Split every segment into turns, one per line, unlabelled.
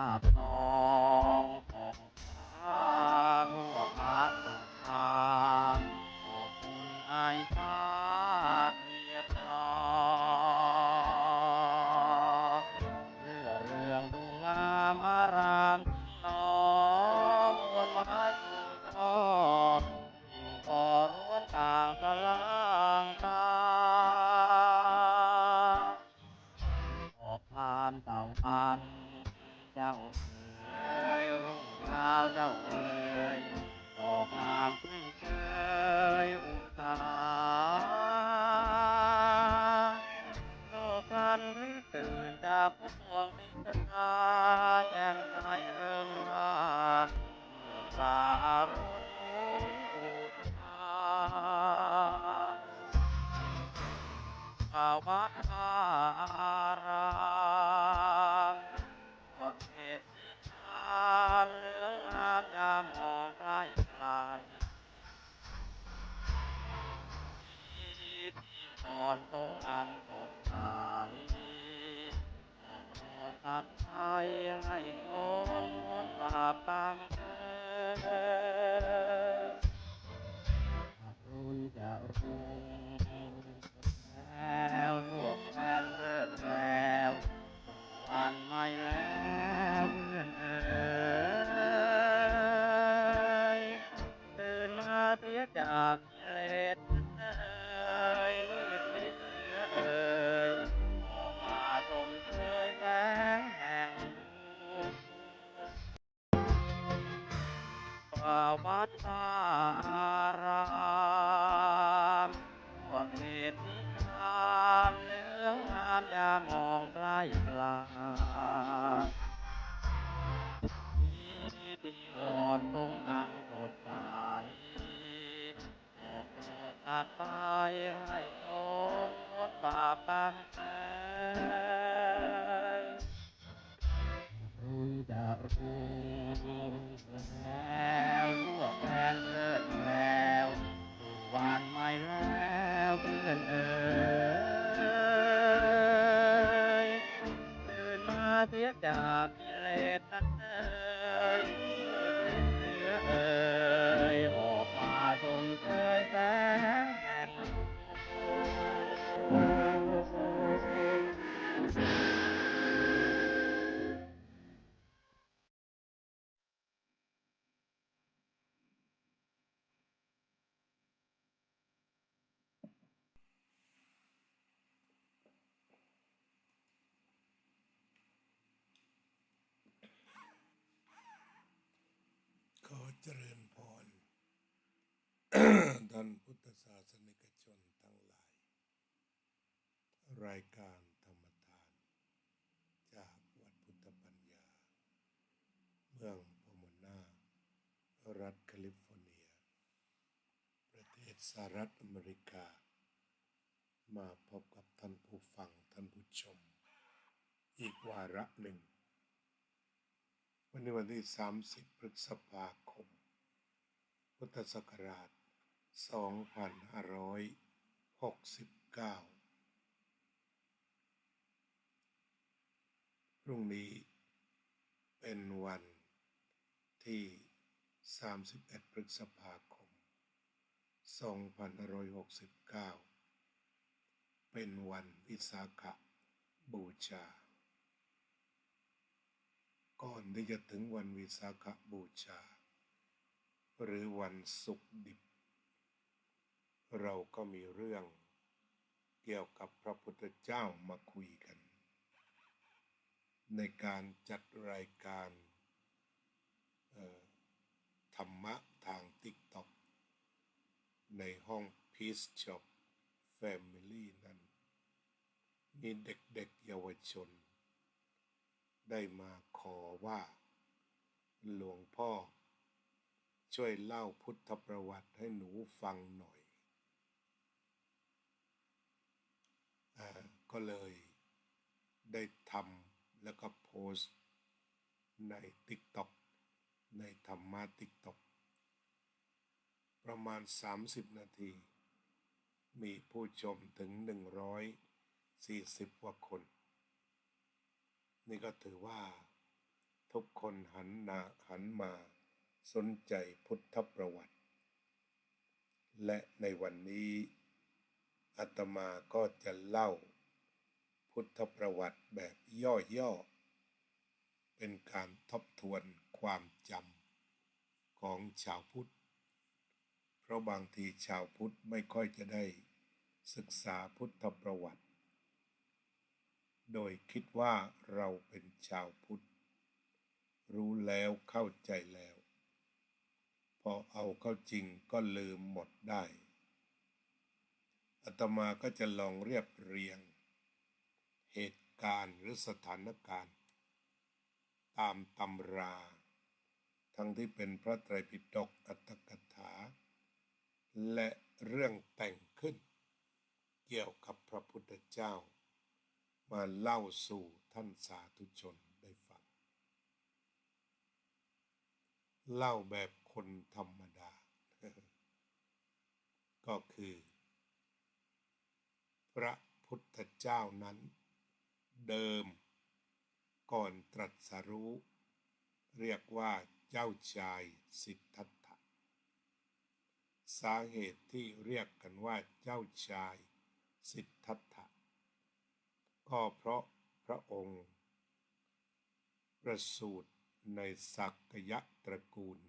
าพน้องของทางอาทางขอบคุณไอ้ชาติเรียบร้อยเรื่องดูงามอารามน้องมวลไม้ถูกทอดก่อล้วนต่างกลางตาออกพานเต่าพันเจ้าเอ๋ยรุ่งเช้าเจ้าเอ๋ยดอกงามไม่เคยอุตาโลกันหรือตื่นจากห่วงนิทราแจ้งใจเอิงราสาคุณอุทาวัดอารามก็เหตุการณ์เรื่องงามยามมองใกล้ไกลที่อ่อนตรงอันตกใจตัดใจให้โอนบาปตั้งเรุ่นจะรุ่งแล้วรวบแฟนเลิศแล้ววันไม่แล้วเพื่อนเอ๋ยตื่นมาเสียจากเลดเอ๋ยลืดเสือเอ๋ยออกมาชมเชยแสงแห่งวัดอารามก็เหตุการณ์เนื้องามยามมองใกล้ไกลที่อ่อนตรงอันสดใสตัดไปให้โอนบาปตั้งแต่รู้จะรู้แล้วทั่วแฟนเลิศแล้ววันไม่แล้วเพื่อนเอ๋ยตื่นมาเสียจากกิเลสตัณหาเสือเอ๋ยออกมาชมเชยแสงแห่ง
ขอเจริญพร ท่านพุทธศาสนิกชนทั้งหลาย รายการธรรมทานจากวัดพุทธปัญญา เมืองโพโมนารัฐแคลิฟอร์เนีย ประเทศสหรัฐอเมริกา มาพบกับท่านผู้ฟังท่านผู้ชม อีกวาระหนึ่ง วันนี้วันที่30 พฤษภาคม พุทธศักราช 2569 พรุ่งนี้เป็นวันที่31 พฤษภาคม 2569 เป็นวันวิสาขบูชา ก่อนที่จะถึงวันวิสาขบูชาหรือวันศุกร์ดิบเราก็มีเรื่องเกี่ยวกับพระพุทธเจ้ามาคุยกันในการจัดรายการธรรมะทาง TikTok ในห้อง Peace Shop Family นั้นมีเด็กๆเยาวชนได้มาขอว่าหลวงพ่อช่วยเล่าพุทธประวัติให้หนูฟังหน่อยก็เลยได้ทำแล้วก็โพสต์ใน TikTok ในธรรมะ TikTok ประมาณ30 นาทีมีผู้ชมถึง140 กว่าคนนี่ก็ถือว่าท ทุกคนหันมาสนใจพุทธประวัติ และในวันนี้อาตมาก็จะเล่าพุทธประวัติแบบย่อๆเป็นการทบทวนความจำของชาวพุทธเพราะบางทีชาวพุทธไม่ค่อยจะได้ศึกษาพุทธประวัติโดยคิดว่าเราเป็นชาวพุทธรู้แล้วเข้าใจแล้วพอเอาเข้าจริงก็ลืมหมดได้อาตมาก็จะลองเรียบเรียงเหตุการณ์หรือสถานการณ์ตามตำราทั้งที่เป็นพระไตรปิฎกอรรถกถาและเรื่องแต่งขึ้นเกี่ยวกับพระพุทธเจ้ามาเล่าสู่ท่านสาธุชนได้ฟังเล่าแบบคนธรรมดา ก็คือพระพุทธเจ้านั้นเดิมก่อนตรัสรู้เรียกว่าเจ้าชายสิทธัตถะสาเหตุที่เรียกกันว่าเจ้าชายสิทธัตถะก็เพราะพระองค์ประสูติในสักยะตระกูล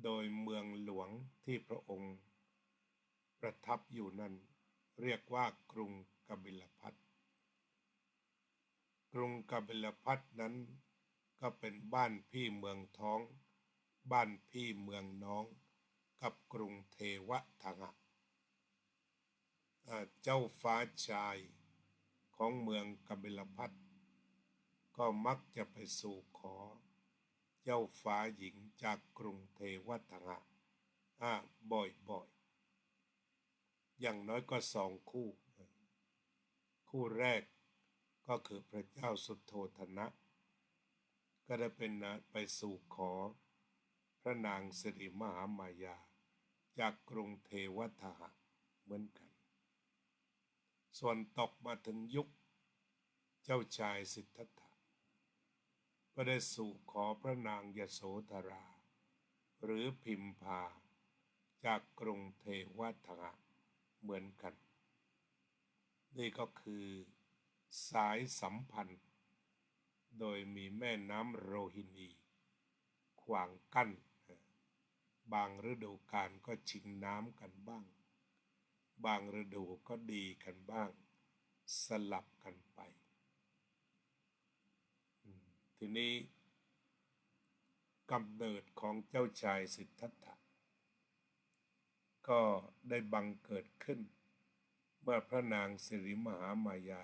โดยเมืองหลวงที่พระองค์ประทับอยู่นั้นเรียกว่ากรุงกบิลพัสดุกรุงกบิลพัสดุนั้นก็เป็นบ้านพี่เมืองท้องบ้านพี่เมืองน้องกับกรุงเทวทังะเจ้าฟ้าชายของเมืองกบิลพัสดุก็มักจะไปสู่ขอเจ้าฟ้าหญิงจากกรุงเทวทังะบ่อยๆอย่างน้อยก็2 คู่คู่แรกก็คือพระเจ้าสุโธทนะก็ได้เป็นไปสู่ขอพระนางสิริมหามายาจากกรุงเทวทังะเหมือนกันส่วนตกมาถึงยุคเจ้าชายสิทธัตถะก็ได้สู่ขอพระนางยโสธราหรือพิมพาจากกรุงเทวทังะเหมือนกันนี่ก็คือสายสัมพันธ์โดยมีแม่น้ำโรฮินีขวางกั้นบางฤดูกาลก็ชิงน้ำกันบ้างบางฤดูก็ดีกันบ้างสลับกันไปทีนี้กำเนิดของเจ้าชายสิทธัตถะก็ได้บังเกิดขึ้นเมื่อพระนางสิริมหามายา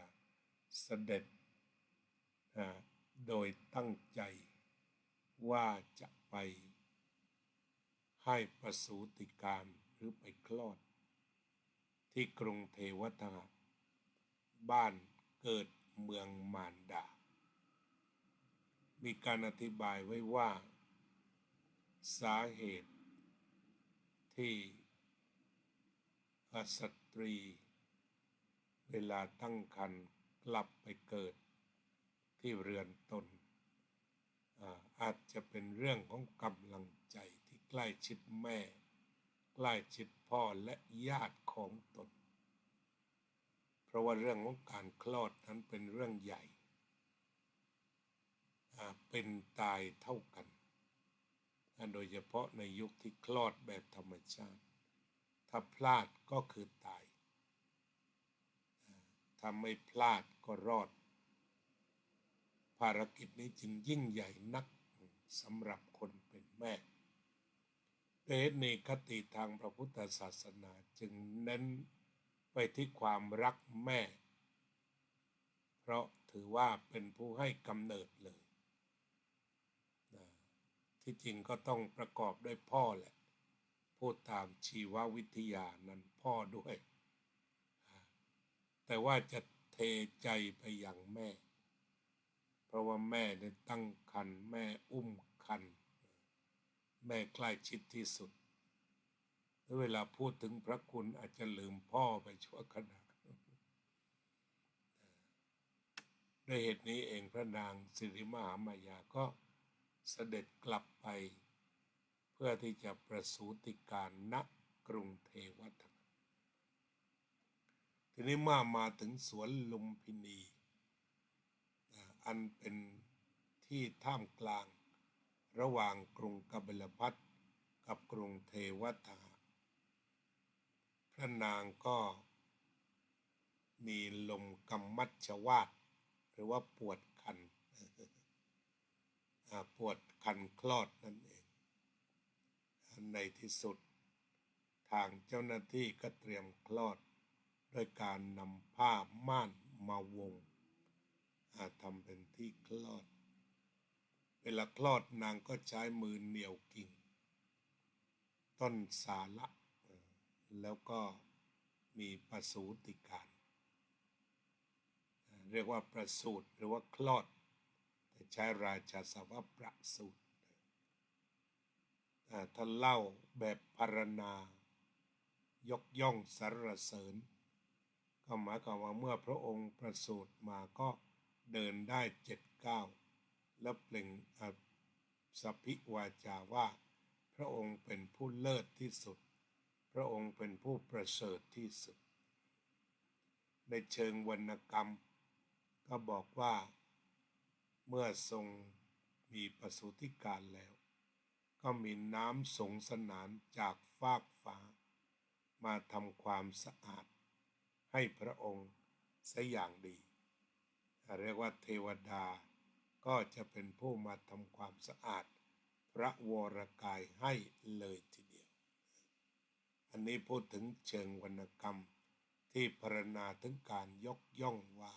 เสด็จโดยตั้งใจว่าจะไปให้ประสูติการหรือไปคลอดที่กรุงเทวทังะบ้านเกิดเมืองมารดามีการอธิบายไว้ว่าสาเหตุที่สตรีเวลาตั้งครรภ์กลับไปเกิดที่เรือนตนอาจจะเป็นเรื่องของกำลังใจที่ใกล้ชิดแม่ใกล้ชิดพ่อและญาติของตนเพราะว่าเรื่องของการคลอดนั้นเป็นเรื่องใหญ่เป็นตายเท่ากันโดยเฉพาะในยุคที่คลอดแบบธรรมชาติถ้าพลาดก็คือตายถ้าไม่พลาดก็รอดภารกิจนี้จึงยิ่งใหญ่นักสำหรับคนเป็นแม่ด้วยเหตุนี้คติทางพระพุทธศาสนาจึงเน้นไปที่ความรักแม่เพราะถือว่าเป็นผู้ให้กำเนิดเลยที่จริงก็ต้องประกอบด้วยพ่อแหละพูดตามชีววิทยานั้นพ่อด้วยแต่ว่าจะเทใจไปอย่างแม่เพราะว่าแม่ได้ตั้งครรภ์แม่อุ้มครรภ์แม่ใกล้ชิดที่สุดเวลาพูดถึงพระคุณอาจจะลืมพ่อไปชั่วขณะ ด้วยเหตุนี้เองพระนางสิริมหามายาก็เสด็จกลับไปเพื่อที่จะประสูติการณกรุงเทวทะทีนี้เมื่อมาถึงสวนลุมพินีอันเป็นที่ท่ามกลางระหว่างกรุงกบิลพัสกับกรุงเทวทะพระนางก็มีลมกัมมัชฌวาตหรือว่าปวดคันปวดคันคลอดนั่นเองในที่สุดทางเจ้าหน้าที่ก็เตรียมคลอดด้วยการนำผ้าม่านมาวงทำเป็นที่คลอดเวลาคลอดนางก็ใช้มือเหนี่ยวกิ่งต้นสาละแล้วก็มีประสูติการเรียกว่าประสูติหรือว่าคลอดแต่ใช้ราชาศัพท์ว่าประสูติท่านเล่าแบบพรรณนายกย่องสรรเสริญก็หมายความว่าเมื่อพระองค์ประสูติมาก็เดินได้7 ก้าวและเปล่งสัพพิวาจาว่าพระองค์เป็นผู้เลิศที่สุดพระองค์เป็นผู้ประเสริฐที่สุดในเชิงวรรณกรรมก็บอกว่าเมื่อทรงมีประสูติการแล้วก็มีน้ำสงสนานจากฟากฟ้ามาทำความสะอาดให้พระองค์เสียอย่างดีเรียกว่าเทวดาก็จะเป็นผู้มาทำความสะอาดพระวรกายให้เลยทีเดียวอันนี้พูดถึงเชิงวรรณกรรมที่พรรณนาถึงการยกย่องว่า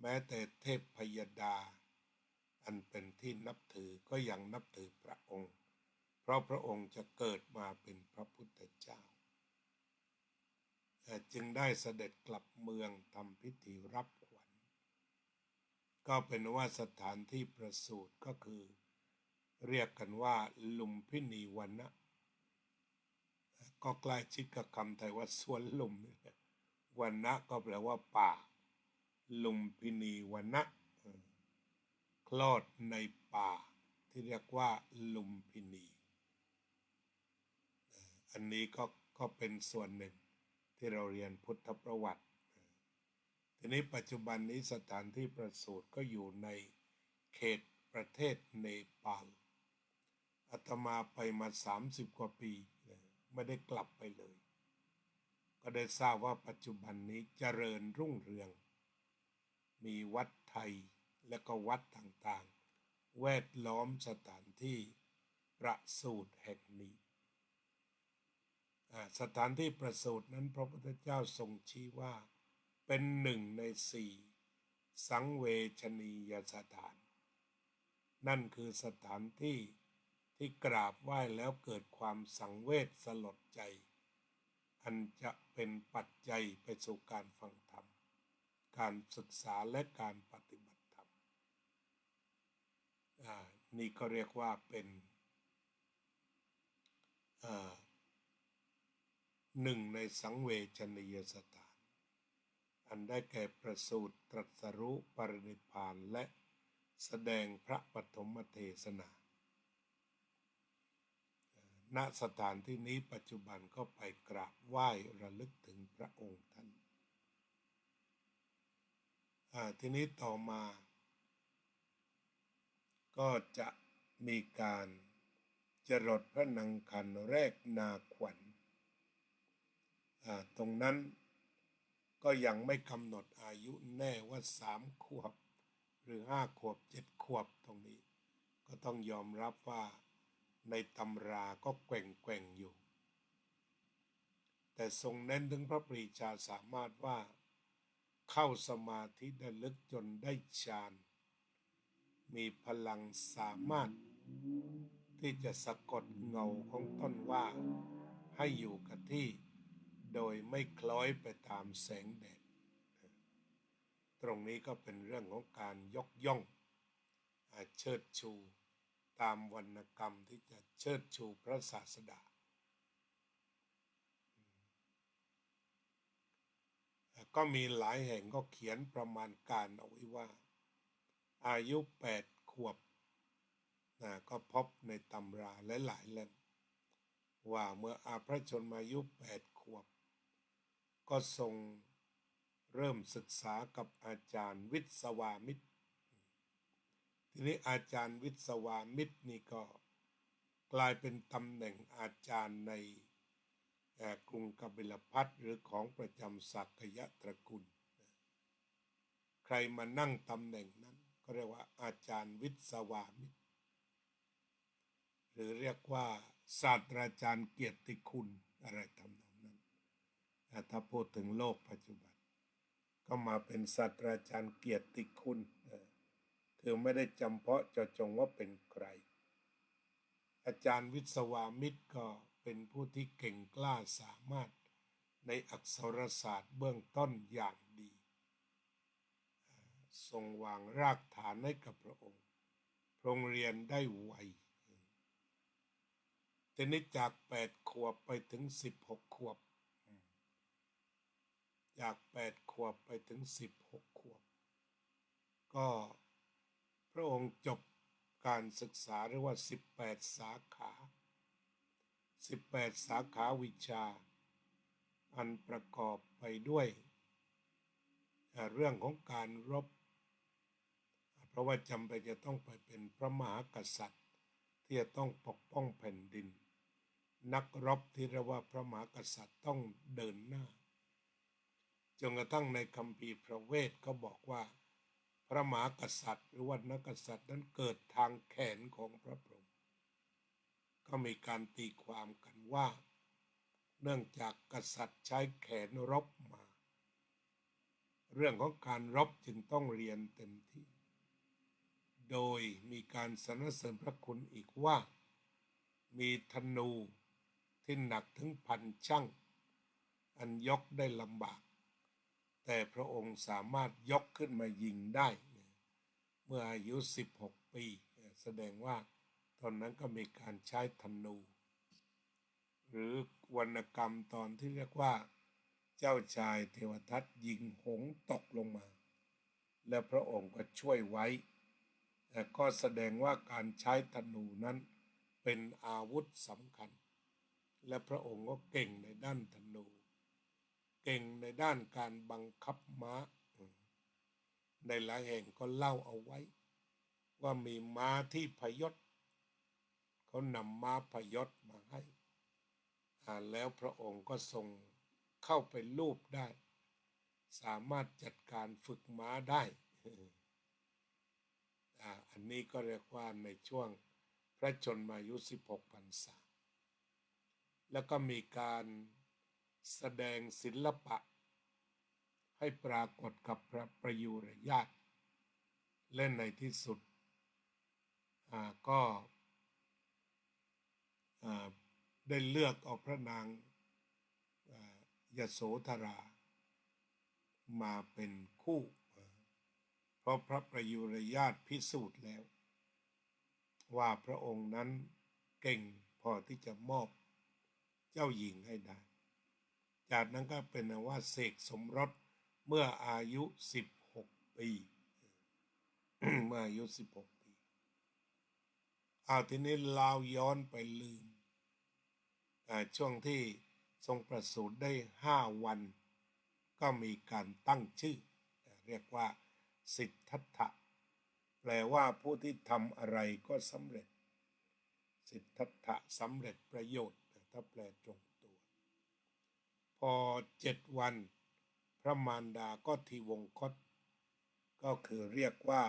แม้แต่เทพพยดาอันเป็นที่นับถือก็ยังนับถือพระองค์เพราะพระองค์จะเกิดมาเป็นพระพุทธเจ้าจึงได้เสด็จกลับเมืองทำพิธีรับขวัญก็เป็นว่าสถานที่ประสูติก็คือเรียกกันว่าลุมพินีวรรณะก็ใกล้ชิดกับคำไทยว่าสวนลุมวรรณะก็แปลว่าป่าลุมพินีวรรณะคลอดในป่าที่เรียกว่าลุมพินีอันนี้ก็เป็นส่วนหนึ่งที่เราเรียนพุทธประวัติทีนี้ปัจจุบันนี้สถานที่ประสูติก็อยู่ในเขตประเทศเนปาลอาตมาไปมา30 กว่าปีไม่ได้กลับไปเลยก็ได้ทราบว่าปัจจุบันนี้เจริญรุ่งเรืองมีวัดไทยและก็วัดต่างๆแวดล้อมสถานที่ประสูติแห่งนี้สถานที่ประสูตินั้นพระพุทธเจ้าทรงชี้ว่าเป็น1 ใน 4สังเวชนียสถานนั่นคือสถานที่ที่กราบไหว้แล้วเกิดความสังเวชสลดใจอันจะเป็นปัจจัยไปสู่การฟังธรรมการศึกษาและการปฏิบัติธรรมนี่ก็เรียกว่าเป็น1 ในสังเวชนียสถานอันได้แก่ประสูติตรัสรู้ปรินิพพานและแสดงพระปฐมเทศนาณสถานที่นี้ปัจจุบันก็ไปกราบไหว้ระลึกถึงพระองค์ท่านทีนี้ต่อมาก็จะมีการจรดพระนังคันแรกนาขวัญตรงนั้นก็ยังไม่กำหนดอายุแน่ว่า3 ขวบหรือ5 ขวบ7 ขวบตรงนี้ก็ต้องยอมรับว่าในตำราก็แกว่งอยู่แต่ทรงเน้นถึงพระปรีชาสามารถว่าเข้าสมาธิได้ลึกจนได้ฌานมีพลังสามารถที่จะสะกดเงาของต้นว่าให้อยู่กับที่โดยไม่คล้อยไปตามแสงแดดตรงนี้ก็เป็นเรื่องของการยกย่องเชิดชูตามวรรณกรรมที่จะเชิดชูพระศาสดา ก็มีหลายแห่งก็เขียนประมาณการเอาไว้ว่าอายุ8 ขวบก็พบในตำราหลายเล่มว่าเมื่อพระชนมายุ8 ขวบก็ทรงเริ่มศึกษากับอาจารย์วิศวามิตรทีนี้อาจารย์วิศวามิตรนี่ก็กลายเป็นตำแหน่งอาจารย์ในกรุงกบิลพัสหรือของประจำสักยะตระกูลใครมานั่งตำแหน่งนั้นก็เรียกว่าอาจารย์วิศวามิตรหรือเรียกว่าศาสตราจารย์เกียรติคุณอะไรทำนองนั้นถ้าพูดถึงโลกปัจจุบันก็มาเป็นศาสตราจารย์เกียรติคุณคือไม่ได้จำเพาะเจาะจงว่าเป็นใครอาจารย์วิศวามิตรก็เป็นผู้ที่เก่งกล้าสามารถในอักษรศาสตร์เบื้องต้นอย่างดีทรงวางรากฐานให้กับพระองค์โรงเรียนได้ไวทีนี้จาก8 ขวบไปถึง16 ขวบจาก8 ขวบไปถึง16 ขวบก็พระองค์จบการศึกษาเรียกว่า18 สาขา18 สาขาวิชาอันประกอบไปด้วยเรื่องของการรบเพราะว่าจำเป็นจะต้องไปเป็นพระมหากษัตริย์ที่จะต้องปกป้องแผ่นดินนักรบที่เรียกว่าพระมหากษัตริย์ต้องเดินหน้าจนกระทั่งในคัมภีร์พระเวทก็บอกว่าพระมหากษัตริย์หรือว่านักกษัตริย์นั้นเกิดทางแขนของพระพรหมก็มีการตีความกันว่าเนื่องจากกษัตริย์ใช้แขนรบมาเรื่องของการรบจึงต้องเรียนเต็มที่โดยมีการสรรเสริญพระคุณอีกว่ามีธนูที่หนักถึง1,000 ชั่งอันยกได้ลำบากแต่พระองค์สามารถยกขึ้นมายิงได้เมื่ออายุ16 ปีแสดงว่าตอนนั้นก็มีการใช้ธนูหรือวรรณกรรมตอนที่เรียกว่าเจ้าชายเทวทัตยิงหงส์ตกลงมาและพระองค์ก็ช่วยไว้แต่ก็แสดงว่าการใช้ธนูนั้นเป็นอาวุธสำคัญและพระองค์ก็เก่งในด้านธนูเก่งในด้านการบังคับม้าในหลายแห่งก็เล่าเอาไว้ว่ามีม้าที่พยศเขานำม้าพยศมาให้แล้วพระองค์ก็ทรงเข้าไปลูบได้สามารถจัดการฝึกม้าได้อันนี้ก็เรียกว่าในช่วงพระชนมายุ16 พรรษาแล้วก็มีการแสดงศิลปะให้ปรากฏกับพระประยุรญาติและในที่สุดก็ได้เลือกเอาพระนางยโสธรามาเป็นคู่เพราะพระประยุรญาติพิสูจน์แล้วว่าพระองค์นั้นเก่งพอที่จะมอบเจ้าหญิงให้ได้จากนั้นก็เป็นว่าเสกสมรสเมื่ออายุ16 ปีเมื่ออายุ16 ปีทีนี้เราย้อนไปลืมช่วงที่ทรงประสูติได้5 วันก็มีการตั้งชื่อเรียกว่าสิทธัตถะแปลว่าผู้ที่ทำอะไรก็สำเร็จสิทธัตถะสำเร็จประโยชน์ถ้าแปลตรงตัวพอ7 วันพระมารดาก็ทีวงคตก็คือเรียกว่า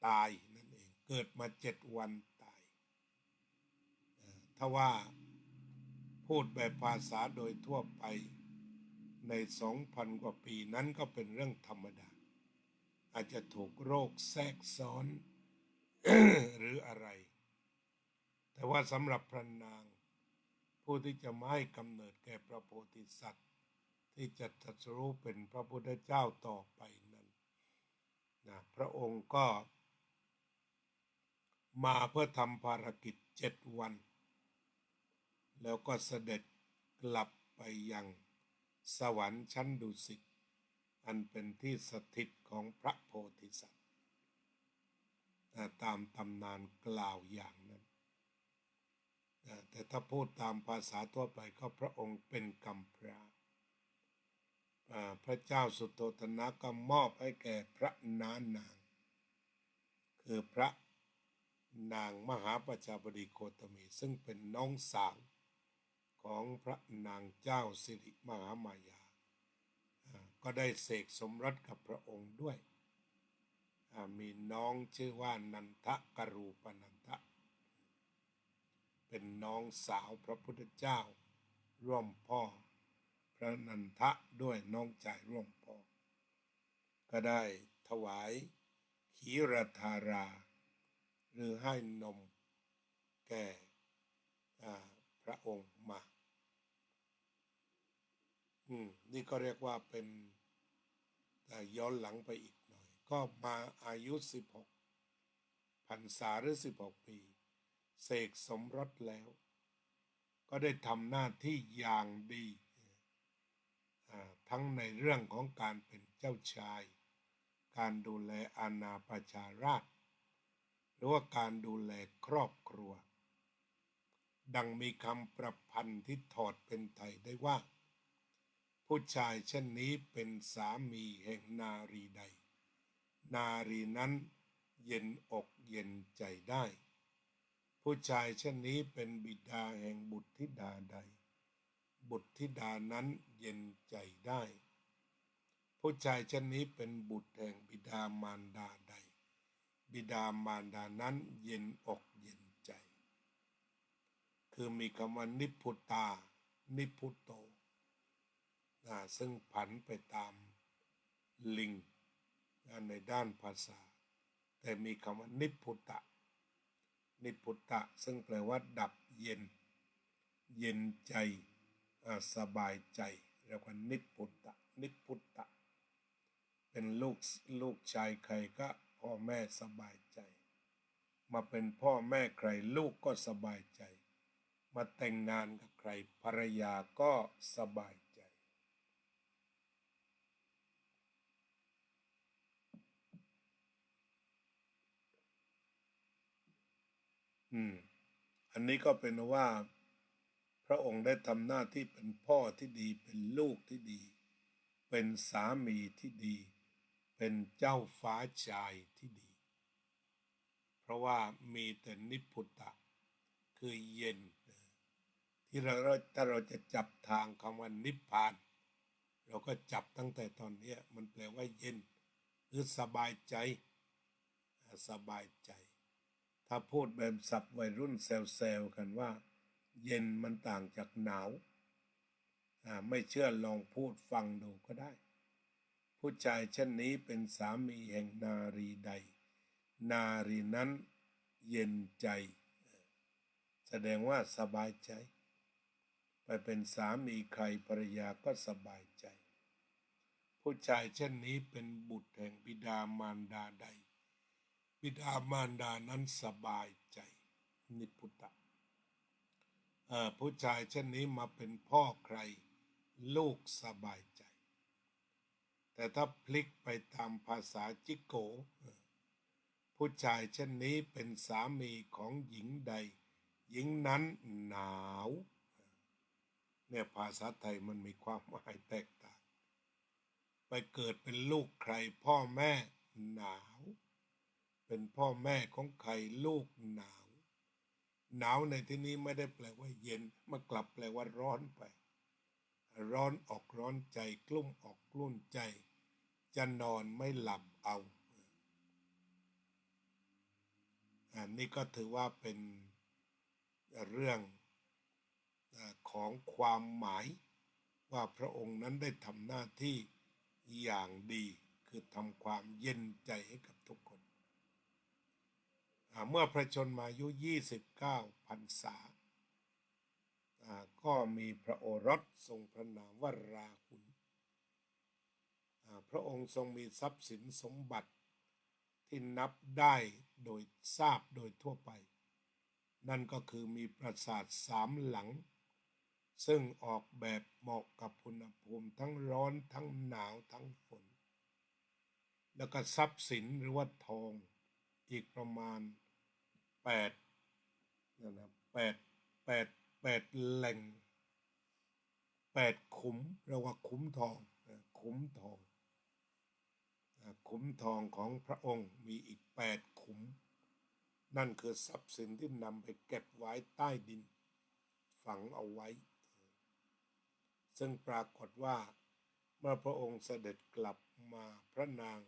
ตายนั่นเองเกิดมา7 วันตายถ้าว่าพูดแบบภาษาโดยทั่วไปใน 2,000 กว่าปีนั้นก็เป็นเรื่องธรรมดาอาจจะถูกโรคแทรกซ้อน หรืออะไรแต่ว่าสำหรับพระนางผู้ที่จะมาให้กำเนิดแก่พระโพธิสัตว์ที่จะตรัสรู้เป็นพระพุทธเจ้าต่อไปนั้นพระองค์ก็มาเพื่อทำภารกิจ7 วันแล้วก็เสด็จกลับไปยังสวรรค์ชั้นดุสิต อันเป็นที่สถิตของพระโพธิสัตว์ตามตำนานกล่าวอย่างนั้นแต่ถ้าพูดตามภาษาทั่วไปก็พระองค์เป็นกำพร้าพระเจ้าสุโธทนะก็มอบให้แก่พระนานางคือพระนางมหาประชาบดีโคตมีซึ่งเป็นน้องสาวของพระนางเจ้าสิริมหามายาก็ได้เสกสมรสกับพระองค์ด้วยมีน้องชื่อว่านันทกรูปนันทะเป็นน้องสาวพระพุทธเจ้าร่วมพ่อพระนันทะด้วยน้องชายร่วมพ่อก็ได้ถวายขีรธาราหรือให้นมแก่พระองค์มานี่ก็เรียกว่าเป็นย้อนหลังไปอีกหน่อยก็มาอายุ16 พรรษาหรือ16 ปีเสกสมรสแล้วก็ได้ทำหน้าที่อย่างดีทั้งในเรื่องของการเป็นเจ้าชายการดูแลอาณาประชาราษฎร์หรือว่าการดูแลครอบครัวดังมีคำประพันธ์ที่ถอดเป็นไทยได้ว่าผู้ชายเช่นนี้เป็นสามีแห่งนารีใดนารีนั้นเย็นอกเย็นใจได้ผู้ชายเช่นนี้เป็นบิดาแห่งบุตรธิดาใดบุตรธิดานั้นเย็นใจได้ผู้ชายเช่นนี้เป็นบุตรแห่งบิดามารดาใดบิดามารดานั้นเย็นอกเย็นใจคือมีคำว่านิพพุตานิพพุโตซึ่งผันไปตามลิงในด้านภาษาแต่มีคำว่านิพพุตะนิพพุตะซึ่งแปลว่าดับเย็นเย็นใจสบายใจเรียกว่านิพพุตะนิพพุตะเป็นลูกชายใครก็พ่อแม่สบายใจมาเป็นพ่อแม่ใครลูกก็สบายใจมาแต่งงานกับใครภรรยาก็สบายใจอันนี้ก็เป็นว่าพระองค์ได้ทำหน้าที่เป็นพ่อที่ดีเป็นลูกที่ดีเป็นสามีที่ดีเป็นเจ้าฟ้าชายที่ดีเพราะว่ามีแต่นิพพุตะคือเย็นที่ถ้าเราจะจับทางคำว่านิพพานเราก็จับตั้งแต่ตอนนี้มันแปลว่าเย็นหรือสบายใจสบายใจถ้าพูดแบบศัพท์วัยรุ่นแซวๆกันว่าเย็นมันต่างจากหนาวไม่เชื่อลองพูดฟังดูก็ได้ผู้ชายเช่นนี้เป็นสามีแห่งนารีใดนารีนั้นเย็นใจแสดงว่าสบายใจไปเป็นสามีใครภรรยาก็สบายใจผู้ชายเช่นนี้เป็นบุตรแห่งบิดามารดาใดบิดามารดานั้นสบายใจนิพพุตะผู้ชายเช่นนี้มาเป็นพ่อใครลูกสบายใจแต่ถ้าพลิกไปตามภาษาจิโกผู้ชายเช่นนี้เป็นสามีของหญิงใดหญิงนั้นหนาวเนี่ยภาษาไทยมันมีความหมายแตกต่างไปเกิดเป็นลูกใครพ่อแม่หนาวเป็นพ่อแม่ของใครลูกหนาวหนาวในที่นี้ไม่ได้แปลว่าเย็นมันกลับแปลว่าร้อนไปร้อนออกร้อนใจกลุ้มออกกลุ้มใจจะนอนไม่หลับเอานี่ก็ถือว่าเป็นเรื่องของความหมายว่าพระองค์นั้นได้ทำหน้าที่อย่างดีคือทำความเย็นใจให้กับทุกคนเมื่อพระชนมายุ29 พรรษาก็มีพระโอรสทรงพระนามว่าราหุลพระองค์ทรงมีทรัพย์สินสมบัติที่นับได้โดยทราบโดยทั่วไปนั่นก็คือมีปราสาท3 หลังซึ่งออกแบบเหมาะกับอุณหภูมิทั้งร้อนทั้งหนาวทั้งฝน แล้วก็ทรัพย์สินหรือว่าทองอีกประมาณ8นั่นนะ8แหล่ง8ขุมเรียกว่าขุมทองขุมทองขุมทองของพระองค์มีอีก8ขุมนั่นคือทรัพย์สินที่นำไปเก็บไว้ใต้ดินฝังเอาไว้ซึ่งปรากฏว่าเมื่อพระองค์เสด็จกลับมาพระนาง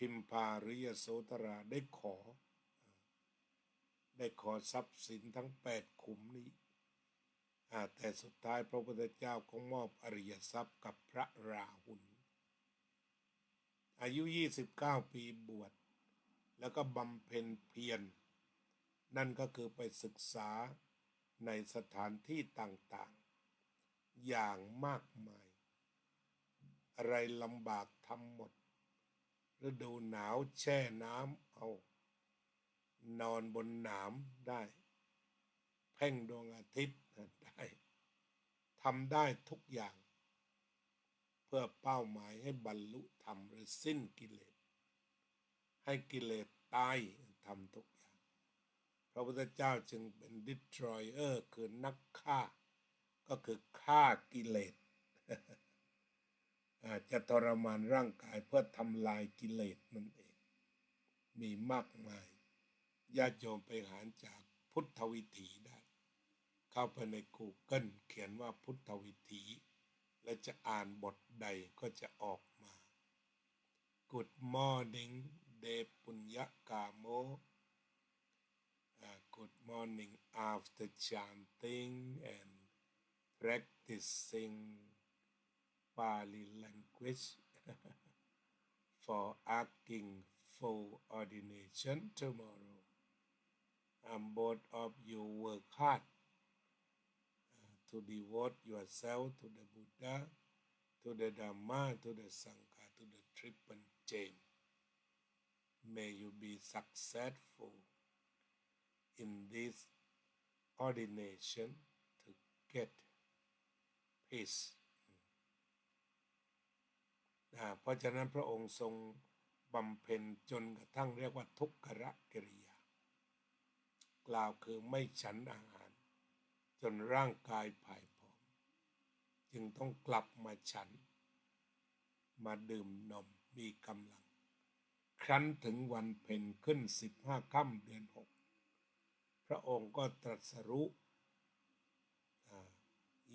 พิมพาหรือยโสธราได้ขอทรัพย์สินทั้ง8ขุมนี้แต่สุดท้ายพระพุทธเจ้าก็มอบอริยทรัพย์กับพระราหุลอายุ29 ปีบวชแล้วก็บำเพ็ญเพียรนั่นก็คือไปศึกษาในสถานที่ต่างๆอย่างมากมายอะไรลำบากทำหมดฤดูหนาวแช่น้ำเอานอนบนหนามได้เพ่งดวงอาทิตย์ได้ทำได้ทุกอย่างเพื่อเป้าหมายให้บรรลุธรรมหรือสิ้นกิเลสให้กิเลสตายทำทุกอย่างพระพุทธเจ้าจึงเป็น destroyer คือนักฆ่าก็คือฆ่ากิเลสจะทรมานร่างกายเพื่อทำลายกิเลสนั่นเองมีมากมายญาติโยมไปหาจากพุทธวิถีได้เข้าไปใน Google เขียนว่าพุทธวิถีและจะอ่านบทใดก็จะออกมา Good morning เดปุญญกาโม Good morning after chanting and practicing Pali language for asking full ordination tomorrow. Both of you work hard to devote yourself to the Buddha, to the Dhamma, to the Sangha, to the triple chain. May you be successful in this ordination to get peace. เพราะฉะนั้นพระองค์ทรงบำเพ็ญจนกระทั่งเรียกว่าทุกขกิริยากล่าวคือไม่ฉันอาหารจนร่างกายผ่ายผอมจึงต้องกลับมาฉันมาดื่มนมมีกำลังครั้นถึงวันเพ็ญขึ้น15 ค่ำเดือน 6พระองค์ก็ตรัสรู้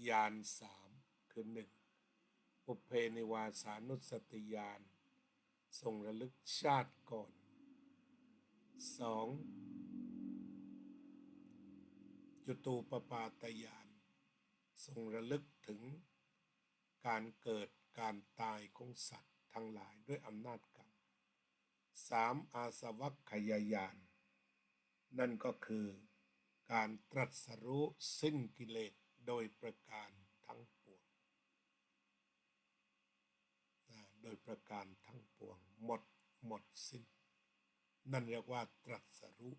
ญาณ3คือ1ปุพเพนิวาสานุสติญาณทรงระลึกชาติก่อน2จุตูปปาตญาณทรงระลึกถึงการเกิดการตายของสัตว์ทั้งหลายด้วยอำนาจกรรม3อาสวัคคยญาณนั่นก็คือการตรัสรู้สิ้นกิเลสโดยประการทั้งปวงโดยประการทั้งปวงหมดสิ้นนั่นเรียกว่าตรัสรู้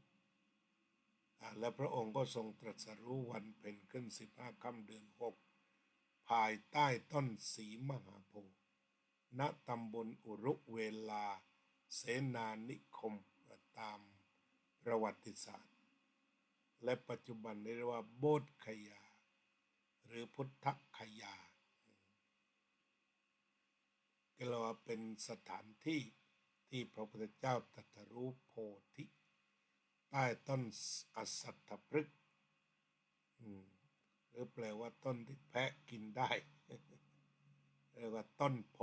และพระองค์ก็ทรงตรัสรู้วันเพ็ญขึ้น15 ค่ำเดือน 6ภายใต้ต้นศรีมหาโพธิ์ณตำบลอุรุเวลาเสนานิคมตามประวัติศาสตร์และปัจจุบันเรียกว่าโบธคยาหรือพุทธคยาก็เรียกว่าเป็นสถานที่ที่พระพุทธเจ้าตรัสรู้โพธิใต้ต้นอสัตถพฤกษ์หรือแปลว่าต้นที่แพะกินได้เรียกว่าต้นโพ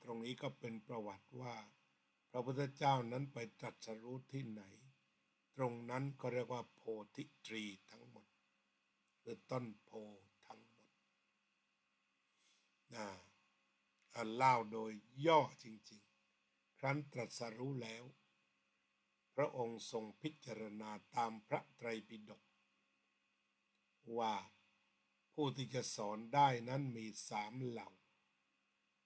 ตรงนี้ก็เป็นประวัติว่าพระพุทธเจ้านั้นไปตรัสรู้ที่ไหนตรงนั้นก็เรียกว่าโพธิตรีทั้งหมดหรือต้นโพทั้งหมดเล่าโดยย่อจริงๆครั้นตรัสรู้แล้วพระองค์ทรงพิจารณาตามพระไตรปิฎกว่าผู้ที่จะสอนได้นั้นมี3 เหล่า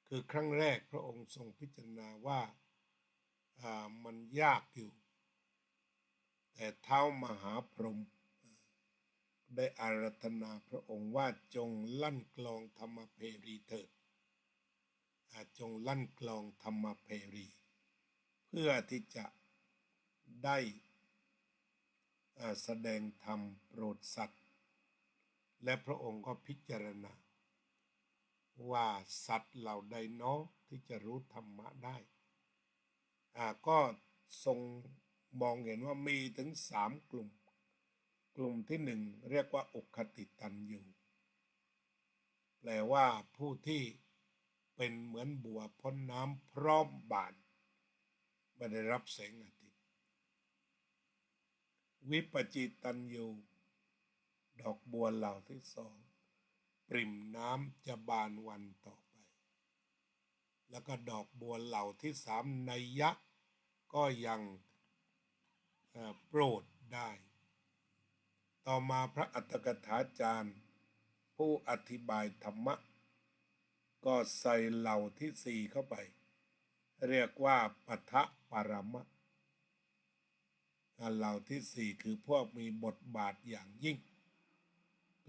คือครั้งแรกพระองค์ทรงพิจารณาว่ามันยากอยู่แต่ท้าวมหาพรหมได้อาราธนาพระองค์ว่าจงลั่นกลองธรรมเพรีเถิด จงลั่นกลองธรรมเพรี เพื่อที่จะได้แสดงธรรมโปรดสัตว์และพระองค์ก็พิจารณาว่าสัตว์เหล่าใดเนาะที่จะรู้ธรรมะได้ก็ทรงมองเห็นว่ามีถึง3 กลุ่มที่1เรียกว่าอุคติตันยูแปลว่าผู้ที่เป็นเหมือนบัวพ้นน้ำพร้อมบานไม่ได้รับแสงอาทิตย์วิปจิตันยูดอกบัวเหล่าที่2ปริ่มน้ำจะบานวันต่อไปแล้วก็ดอกบัวเหล่าที่3นัยยะก็ยังโปรดได้ต่อมาพระอัตถกถาจารย์ผู้อธิบายธรรมะก็ใส่เหล่าที่4เข้าไปเรียกว่าปทะปรมะเหล่าที่4คือพวกมีบทบาทอย่างยิ่ง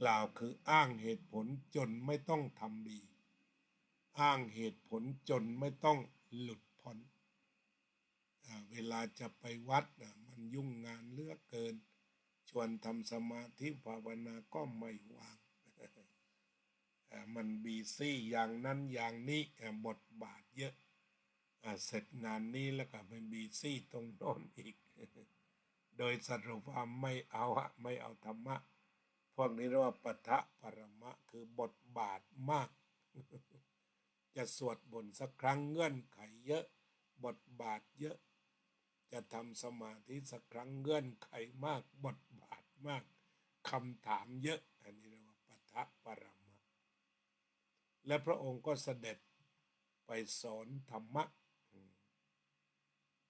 กล่าวคืออ้างเหตุผลจนไม่ต้องทำดีอ้างเหตุผลจนไม่ต้องหลุดพ้นเวลาจะไปวัดมันยุ่งงานเหลือเกินชวนทำสมาธิภาวนาก็ไม่ว่างมันบีซี่อย่างนั้นอย่างนี้บทบาทเยอะเสร็จงานนี้แล้วก็ไปบีซี่ตรงโน้นอีกโดยสรุปว่าไม่เอาธรรมะพวกนี้เรียกว่าปทะปรมะคือบทบาทมากจะสวดบนสักครั้งเงื่อนไขเยอะบทบาทเยอะจะทำสมาธิสักครั้งเงื่อนไขมากบทบาทมากคำถามเยอะอันนี้เรียกว่าปทะปรมะและพระองค์ก็เสด็จไปสอนธรรมะ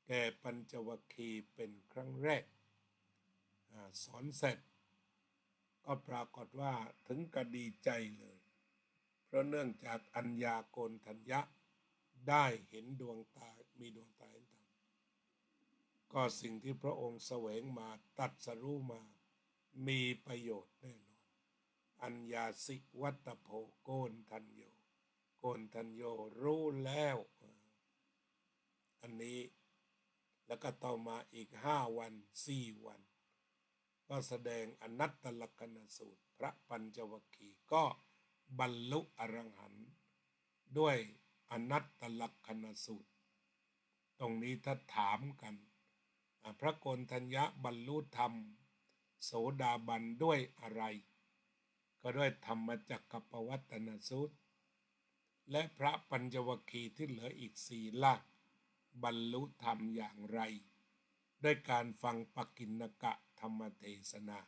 แก่ปัญจวัคคีย์เป็นครั้งแรกสอนเสร็จก็ปรากฏว่าถึงกับดีใจเลยเพราะเนื่องจากอัญญาโกณทัญญะได้เห็นดวงตามีดวงตาเห็นธรรมก็สิ่งที่พระองค์แสวงมาตรัสรู้มามีประโยชน์แน่นอนอัญญาสิวัตโพโกณทัญโยโกณทัญโยรู้แล้วอันนี้แล้วก็ต่อมาอีก5 วัน4 วันก็แสดงอนัตตลักขณสูตรพระปัญจวัคคีย์ก็บรรลุอรหันต์ด้วยอนัตตลักขณสูตรตรงนี้ถ้าถามกันพระโกณทัญญะบรรลุธรรมโสดาบันด้วยอะไรก็ด้วยธรรมจักรปวัตตนสูตรและพระปัญจวัคคีย์ที่เหลืออีก4ล่ะบรรลุธรรมอย่างไรด้วยการฟังปกิณกะธรรมเทศนา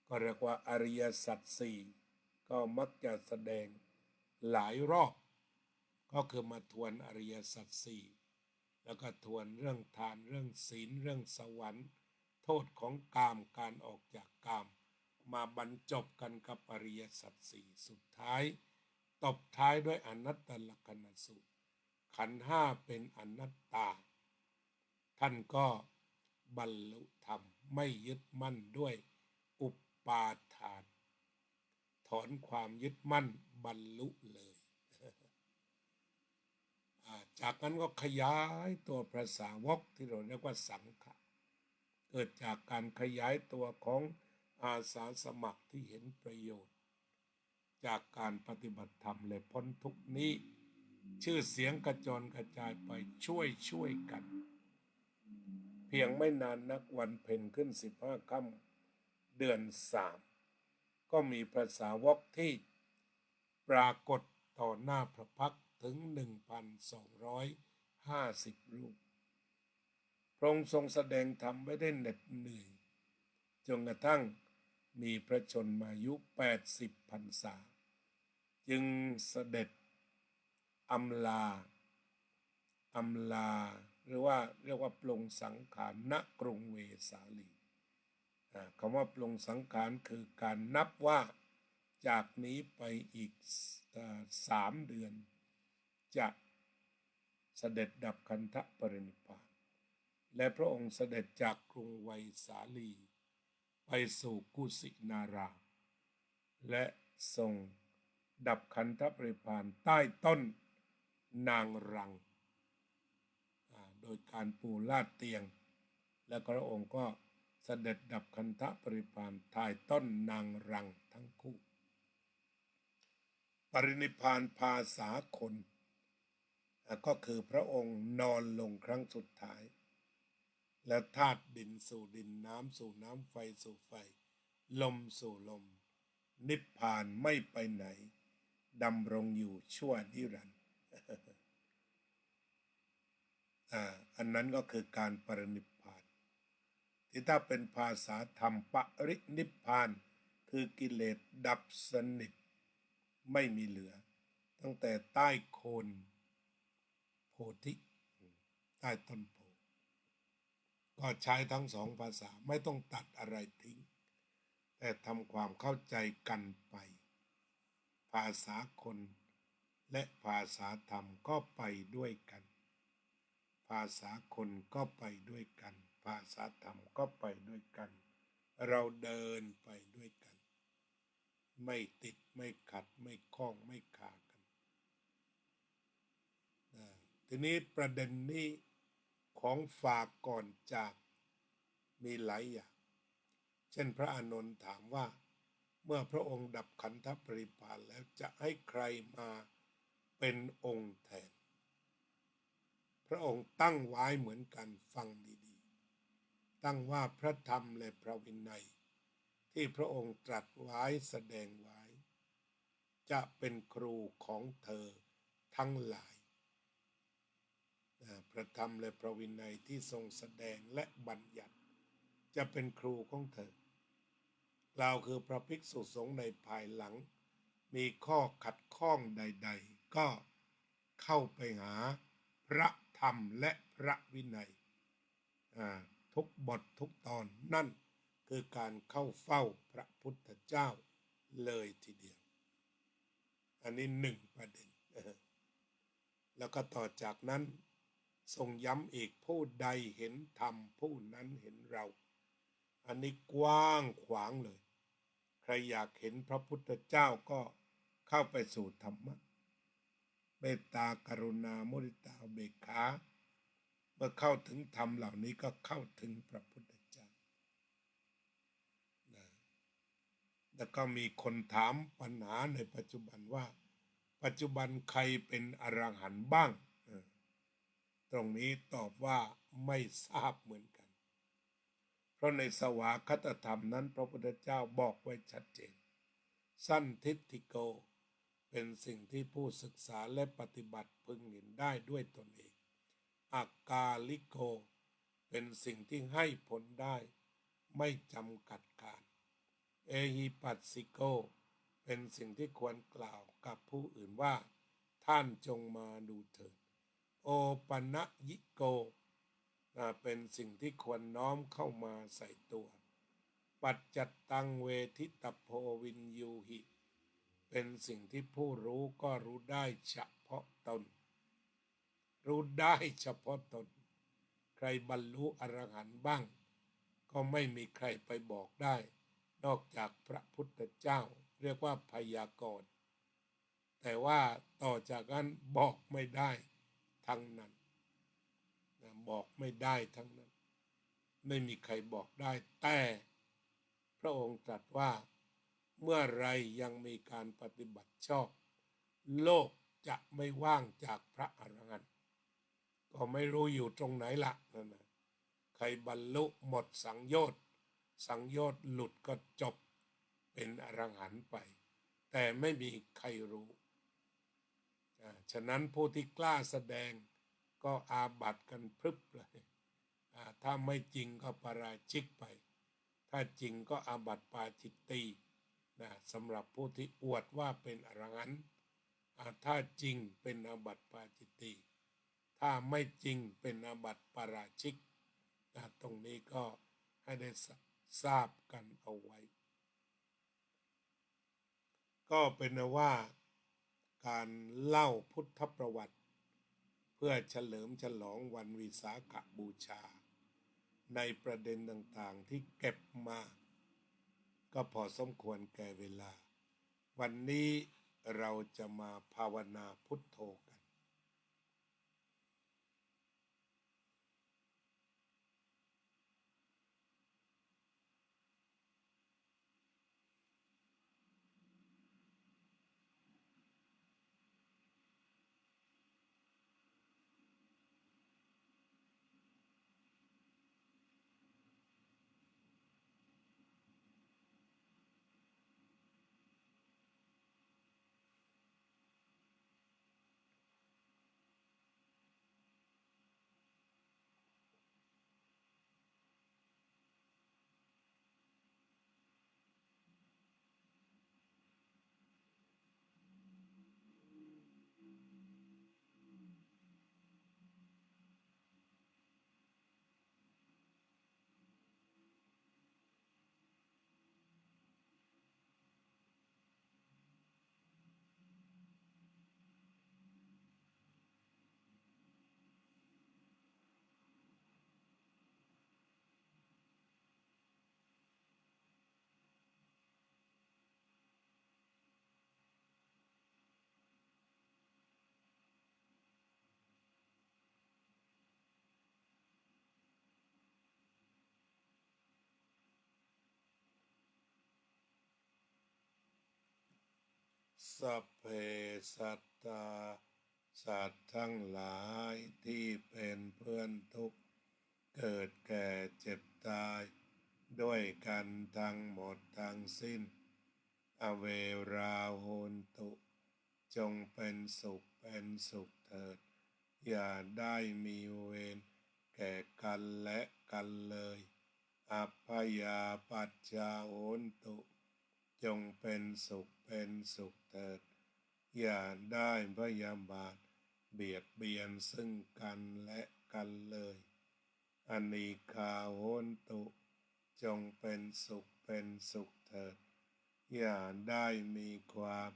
ก็เรียกว่าอริยสัจ4ก็มักจะแสดงหลายรอบก็คือมาทวนอริยสัจ4แล้วก็ทวนเรื่องทานเรื่องศีลเรื่องสวรรค์โทษของกามการออกจากกามมาบรรจบกันกับอริยสัจ4สุดท้ายตบท้ายด้วยอนัตตลักขณสูตรขันธ์5เป็นอนัตตาท่านก็บรรลุธรรมไม่ยึดมั่นด้วยอุปปาทานถอนความยึดมั่นบรรลุเลยจากนั้นก็ขยายตัวพระสาวกที่เราเรียกว่าสังฆะเกิดจากการขยายตัวของอาสาสมัครที่เห็นประโยชน์จากการปฏิบัติธรรมเลยพ้นทุกนี้ชื่อเสียงกระจรกระจายไปช่วยกันเพียงไม่นานนักวันเพ็ญขึ้น15 ค่ำเดือน3ก็มีพระสาวกที่ปรากฏต่อหน้าพระพักตร์ถึง 1,250 รูปพระองค์ทรงแสดงธรรมไม่ได้เหน็ดเหนื่อยจนกระทั่งมีพระชนมายุ80 พรรษาจึงเสด็จอำลาหรือว่าเรียกว่าปลงสังขารณกรุงเวสาลีคำว่าปลงสังขารคือการนับว่าจากนี้ไปอีก3 เดือนจะเสด็จดับขันธปรินิพพานและพระองค์เสด็จจากกรุงไวสาลีไปสู่กุสินาราและทรงดับขันธปรินิพพานใต้ต้น นางรังโดยการปูลาดเตียงและพระองค์ก็เสด็จดับคันธปริพานถ่ายต้นนางรังทั้งคู่ปรินิพพานภาษาคนก็คือพระองค์นอนลงครั้งสุดท้ายและธาตุดินสู่ดินน้ำสู่น้ำไฟสู่ไฟลมสู่ลมนิพพานไม่ไปไหนดำรงอยู่ชั่วนิรันดร์ อันนั้นก็คือการปรินิพพานที่ถ้าเป็นภาษาธรรมปรินิพพานคือกิเลสดับสนิทไม่มีเหลือตั้งแต่ใต้โคนโพธิใต้ต้นโพก็ใช้ทั้งสองภาษาไม่ต้องตัดอะไรทิ้งแต่ทำความเข้าใจกันไปภาษาคนและภาษาธรรมก็ไปด้วยกันภาษาคนก็ไปด้วยกันภาษาธรรมก็ไปด้วยกันเราเดินไปด้วยกันไม่ติดไม่ขัดไม่ข้องไม่ขากันทีนี้ประเด็นนี้ของฝากก่อนจากมีหลายอย่างเช่นพระอานนท์ถามว่าเมื่อพระองค์ดับขันธปรินิพพานแล้วจะให้ใครมาเป็นองค์แทนพระองค์ตั้งไว้เหมือนกันฟังดีๆตั้งว่าพระธรรมและพระวินัยที่พระองค์ตรัสไว้แสดงไว้จะเป็นครูของเธอทั้งหลายพระธรรมและพระวินัยที่ทรงแสดงและบัญญัติจะเป็นครูของเธอกล่าวคือพระภิกษุสงฆ์ในภายหลังมีข้อขัดข้องใดๆก็เข้าไปหาพระธรรมและพระวินัยทุกบททุกตอนนั่นคือการเข้าเฝ้าพระพุทธเจ้าเลยทีเดียวอันนี้หนึ่งประเด็นแล้วก็ต่อจากนั้นทรงย้ำอีกผู้ใดเห็นธรรมผู้นั้นเห็นเราอันนี้กว้างขวางเลยใครอยากเห็นพระพุทธเจ้าก็เข้าไปสู่ธรรมะเมตตากรุณามุทิตาอุเบกขาเมื่อเข้าถึงธรรมเหล่านี้ก็เข้าถึงพระพุทธเจ้าแล้วก็มีคนถามปัญหาในปัจจุบันว่าปัจจุบันใครเป็นอรหันต์บ้างตรงนี้ตอบว่าไม่ทราบเหมือนกันเพราะในสวากขาตธรรมนั้นพระพุทธเจ้าบอกไว้ชัดเจนสันทิฏฐิโกเป็นสิ่งที่ผู้ศึกษาและปฏิบัติพึงเห็นได้ด้วยตนเองอากาลิโกเป็นสิ่งที่ให้ผลได้ไม่จำกัดการเอหิปัสสิโกเป็นสิ่งที่ควรกล่าวกับผู้อื่นว่าท่านจงมาดูเถิดโอปัญญิโกเป็นสิ่งที่ควรน้อมเข้ามาใส่ตัวปัจจัตตังเวทิตโพวินยูหิเป็นสิ่งที่ผู้รู้ก็รู้ได้เฉพาะตนรู้ได้เฉพาะตนใครบรรลุอรหันต์บ้างก็ไม่มีใครไปบอกได้นอกจากพระพุทธเจ้าเรียกว่าพยากรณ์แต่ว่าต่อจากนั้นบอกไม่ได้ทั้งนั้นบอกไม่ได้ทั้งนั้นไม่มีใครบอกได้แต่พระองค์ตรัสว่าเมื่อไรยังมีการปฏิบัติชอบโลกจะไม่ว่างจากพระอรหันต์ก็ไม่รู้อยู่ตรงไหนละนั่นนะใครบรรลุหมดสังโยชน์หลุดก็จบเป็นอรหันต์ไปแต่ไม่มีใครรู้ฉะนั้นผู้ที่กล้าแสดงก็อาบัติกันพรึบเลยถ้าไม่จริงก็ปาราชิกไปถ้าจริงก็อาบัติปาจิตตีสำหรับผู้ที่อวดว่าเป็นอรหันต์ถ้าจริงเป็นอาบัติปาจิตตีถ้าไม่จริงเป็นอาบัติปาราชิกตรงนี้ก็ให้ได้ทราบกันเอาไว้ก็เป็นว่าการเล่าพุทธประวัติเพื่อเฉลิมฉลองวันวิสาขบูชาในประเด็นต่างๆที่เก็บมาก็พอสมควรแก่เวลาวันนี้เราจะมาภาวนาพุทโธกัน สัพเพสัตตาสัตว์ทั้งหลายที่เป็นเพื่อนทุกข์เกิดแก่เจ็บตายด้วยกันทั้งหมดทั้งสิ้นอเวราโหนตุจงเป็นสุขเถิดอย่าได้มีเวรแก่กันและกันเลยอัพยาปัจจาโหนตุจงเป็นสุขเถิดอย่าได้พยาบาทเบียดเบียนซึ่งกันและกันเลยอนีฆาโหนตุจงเป็นสุขเถิดอย่าได้มีความ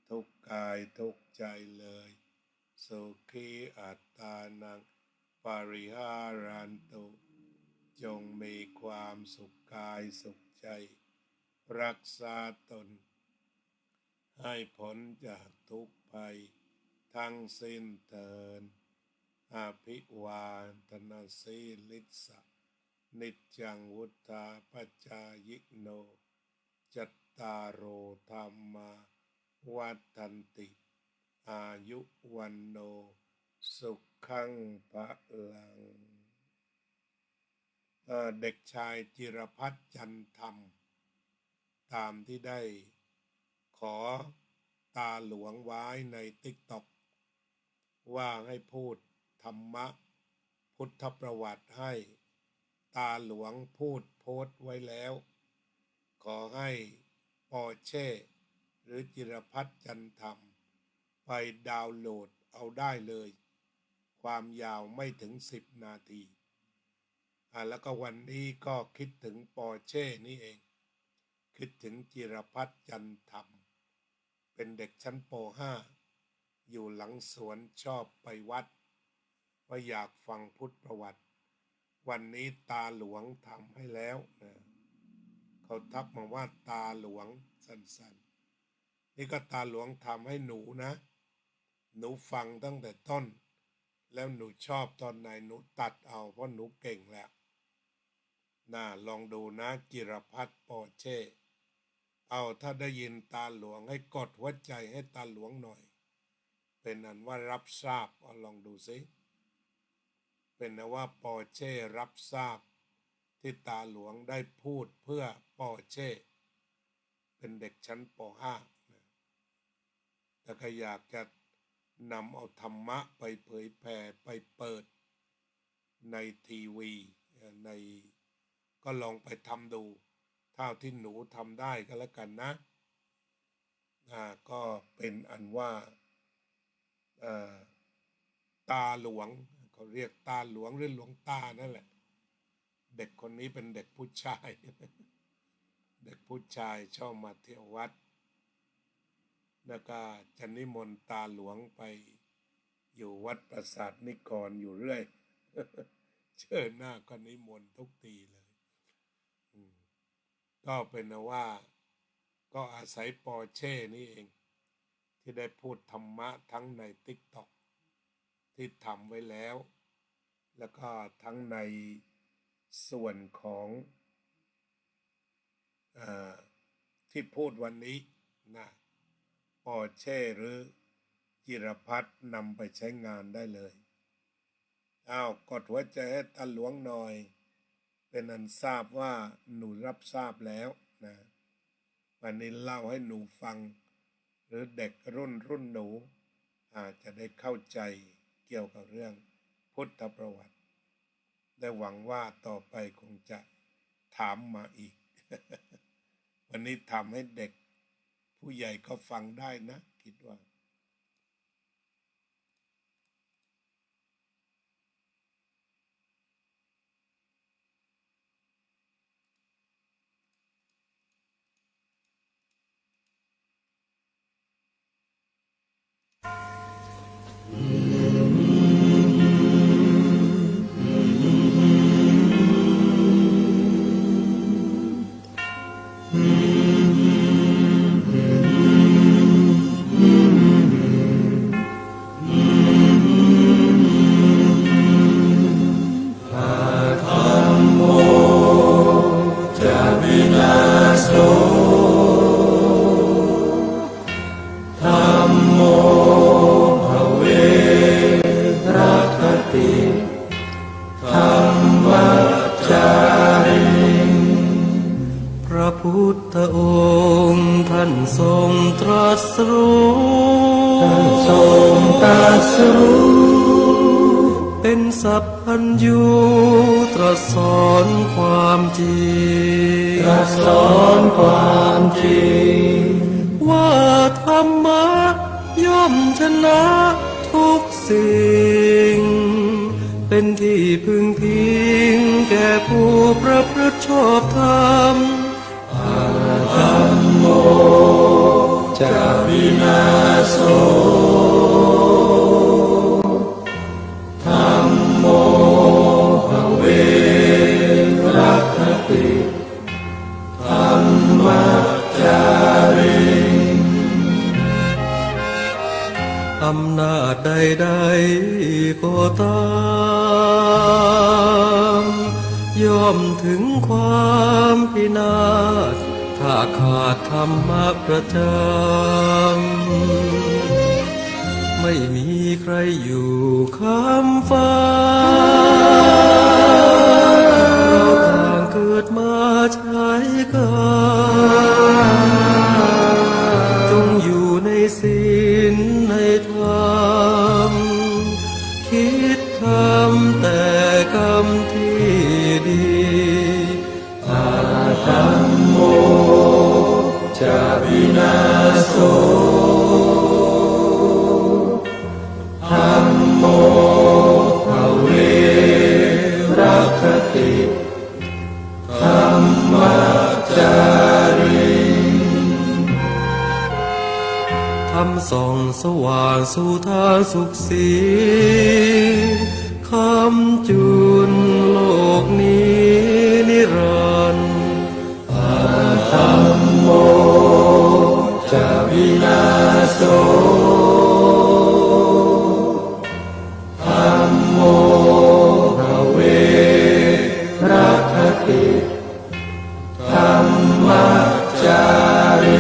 ทุกข์กายทุกข์ใจเลยสุขีอัตตานังปริหารันตุจงมีความสุขกายสุขใจรักษาตนให้พ้นจากทุกภัยทั้งสิ้นเถิดอภิวาทนาสีลิสะนิจจังวุธาปัจจายโนจัตตารโอธรรมาวัฏันติอายุวันโนสุขังภะลังเด็กชายจิรพัฒน์จันธรรมตามที่ได้ขอตาหลวงไว้ในTikTokว่าให้พูดธรรมะพุทธประวัติให้ตาหลวงพูดโพสต์ไว้แล้วขอให้ปอเช่หรือจิรพัฒน์จันธรรมไปดาวน์โหลดเอาได้เลยความยาวไม่ถึง10 นาทีแล้วก็วันนี้ก็คิดถึงปอเช่นี่เองคิดถึงจิรพัฒน์จันธรรมเป็นเด็กชั้นป.5 อยู่หลังสวนชอบไปวัดว่าอยากฟังพุทธประวัติวันนี้ตาหลวงทำให้แล้วนะเขาทักมาว่าตาหลวงสั้นๆนี่ก็ตาหลวงทำให้หนูนะหนูฟังตั้งแต่ต้นแล้วหนูชอบตอนไหนหนูตัดเอาเพราะหนูเก่งแล้วลองดูนะจิรพัฒน์ปอเช่ถ้าได้ยินตาหลวงให้กดหัวใจให้ตาหลวงหน่อยเป็นอันว่ารับทราบลองดูสิเป็นอันว่าปอเช่รับทราบที่ตาหลวงได้พูดเพื่อปอเช่เป็นเด็กชั้นป.5 นะแต่ก็อยากจะนำเอาธรรมะไปเผยแผ่ไปเปิดในทีวีก็ลองไปทำดูเท่าที่หนูทำได้ก็แล้วกันนะก็เป็นอันว่าตาหลวงเขาเรียกตาหลวงหรือหลวงตานั่นแหละเด็กคนนี้เป็นเด็กผู้ชาย เด็กผู้ชายชอบมาเที่ยววัดแล้วก็จะนิมนต์ตาหลวงไปอยู่วัดปราสาทนิกรอยู่เรื่อย เชิญหน้าก็นิมนต์ทุกทีเลยก็เป็นว่าก็อาศัยปอเช่นี่เองที่ได้พูดธรรมะทั้งในTikTokที่ทำไว้แล้วแล้วก็ทั้งในส่วนของที่พูดวันนี้นะปอเช่หรือจิรพัฒน์นำไปใช้งานได้เลยกดหัวใจให้ตาหลวงหน่อยเป็นอันทราบว่าหนูรับทราบแล้วนะวันนี้เล่าให้หนูฟังหรือเด็กรุ่นหนูอาจจะได้เข้าใจเกี่ยวกับเรื่องพุทธประวัติได้หวังว่าต่อไปคงจะถามมาอีก วันนี้ทำให้เด็กผู้ใหญ่ก็ฟังได้นะคิดว่า
พุทธองค์ท่านทรงตรัสรู้ท่านทรงตรัสรู้เป็นสัพพัญญูตรัสสอนความจริงตรัสสอนความจริงว่าธรรมะย่อมชนะทุกสิ่งเป็นที่พึงพิงแก่ผู้ประพฤติชอบธรรมธัมโมจะวินาโสธัมโมภเวรัคติธัมมัจจาริอำนาจใดๆก็ตามย่อมถึงความพินาศถ้าขาดธรรมะประจำไม่มีใครอยู่ค้ำฟ้าเราต่างเกิดมาใช้กันจงอยู่ในศีลในธรรมคิดทำแต่กรรมที่ดีธัมโมจะวินาโสธัมโมภเวรัคติธัมมัจจาริธรรมส่องสว่างสู่ทางสุขสีคำจุนโลกนี้นิรันดร์ธัมโมจะวินาโสธัมโมภเวรัคติธัมมัจจาริ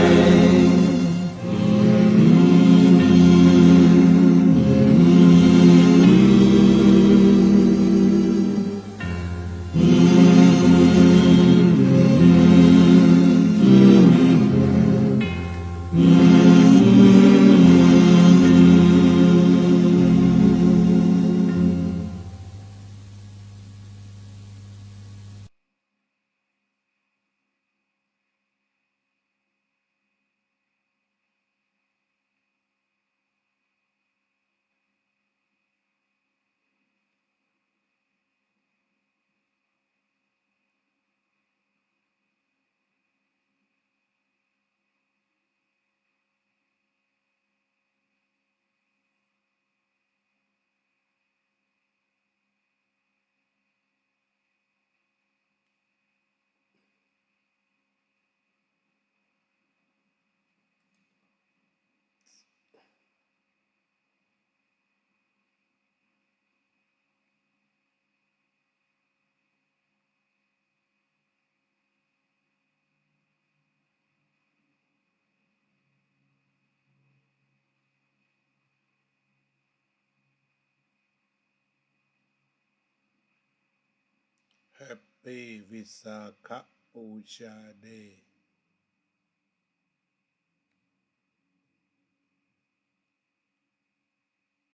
แฮปปี้วิสาขบูชาเดย์